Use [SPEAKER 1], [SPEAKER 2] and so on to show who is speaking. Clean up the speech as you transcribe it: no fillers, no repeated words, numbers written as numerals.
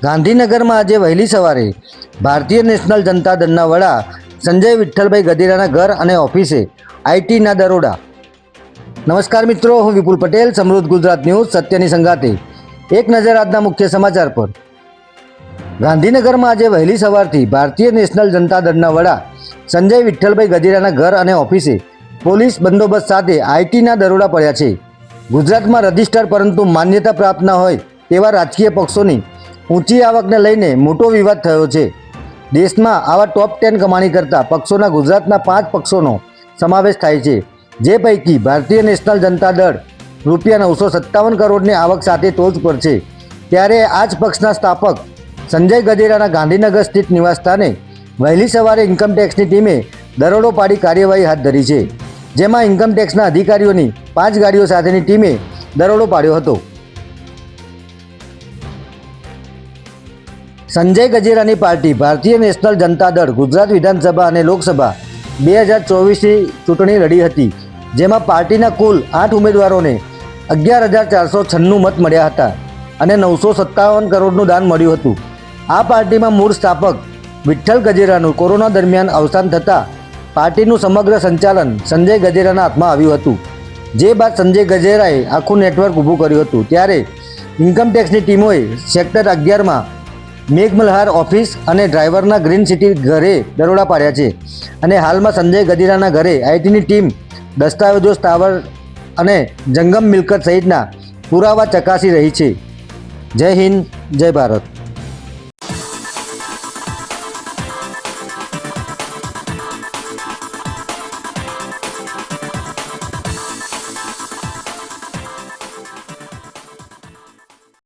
[SPEAKER 1] ગાંધીનગરમાં આજે વહેલી સવારે ભારતીય નેશનલ જનતા દળના વડા સંજય વિઠ્ઠલભાઈ ગધેરાના ઘર અને ઓફિસે આઈટીના દરોડા. નમસ્કાર મિત્રો, હું વિપુલ પટેલ, સમૃદ્ધ ગુજરાત ન્યૂઝ સત્યની સંગાતે. એક નજર આજના મુખ્ય સમાચાર પર. ગાંધીનગરમાં આજે વહેલી સવારથી ભારતીય નેશનલ જનતા દળના વડા સંજય વિઠ્ઠલભાઈ ગધેરાના ઘર અને ઓફિસે પોલીસ બંદોબસ્ત સાથે આઈટીના દરોડા પડ્યા છે. ગુજરાતમાં રજિસ્ટર પરંતુ માન્યતા પ્રાપ્ત ન હોય તેવા રાજકીય પક્ષોની ઊંચી આવકને લઈને મોટો વિવાદ થયો છે. દેશમાં આવા ટોપ 10 કમાણી કરતા પક્ષોના ગુજરાતના 5 પક્ષોનો સમાવેશ થાય છે, જે પૈકી ભારતીય નેશનલ જનતા દળ રૂપિયા 957 કરોડની આવક સાથે ટોચ પર છે. ત્યારે આ જ પક્ષના સ્થાપક સંજય ગધેરાના ગાંધીનગર સ્થિત નિવાસસ્થાને વહેલી સવારે ઇન્કમટેક્સની ટીમે દરોડો પાડી કાર્યવાહી હાથ ધરી છે, જેમાં ઇન્કમટેક્સના અધિકારીઓની 5 ગાડીઓ સાથેની ટીમે દરોડો પાડ્યો હતો. સંજય ગધેરાની પાર્ટી ભારતીય નેશનલ જનતા દળ ગુજરાત વિધાનસભા અને લોકસભા 2024ની ચૂંટણી લડી હતી, જેમાં પાર્ટીના કુલ 8 ઉમેદવારોને 11,496 મત મળ્યા હતા અને 957 કરોડનું દાન મળ્યું હતું. આ પાર્ટીમાં મૂળ સ્થાપક વિઠ્ઠલ ગધેરાનું કોરોના દરમિયાન અવસાન થતાં પાર્ટીનું સમગ્ર સંચાલન સંજય ગધેરાના હાથમાં આવ્યું હતું. જે બાદ સંજય ગધેરાએ આખું નેટવર્ક ઊભું કર્યું હતું. ત્યારે ઇન્કમટેક્સની ટીમોએ સેક્ટર 11માં મેઘમલ્હાર ઓફિસ અને ડ્રાઈવરના ગ્રીન સિટી ઘરે દરોડા પાડ્યા છે અને હાલમાં સંજય ગધેરાના ઘરે આઈટીની ટીમ દસ્તાવેજો, સ્થાવર અને જંગમ મિલકત સહિતના પુરાવા ચકાસી રહી છે. જય હિન્દ, જય ભારત.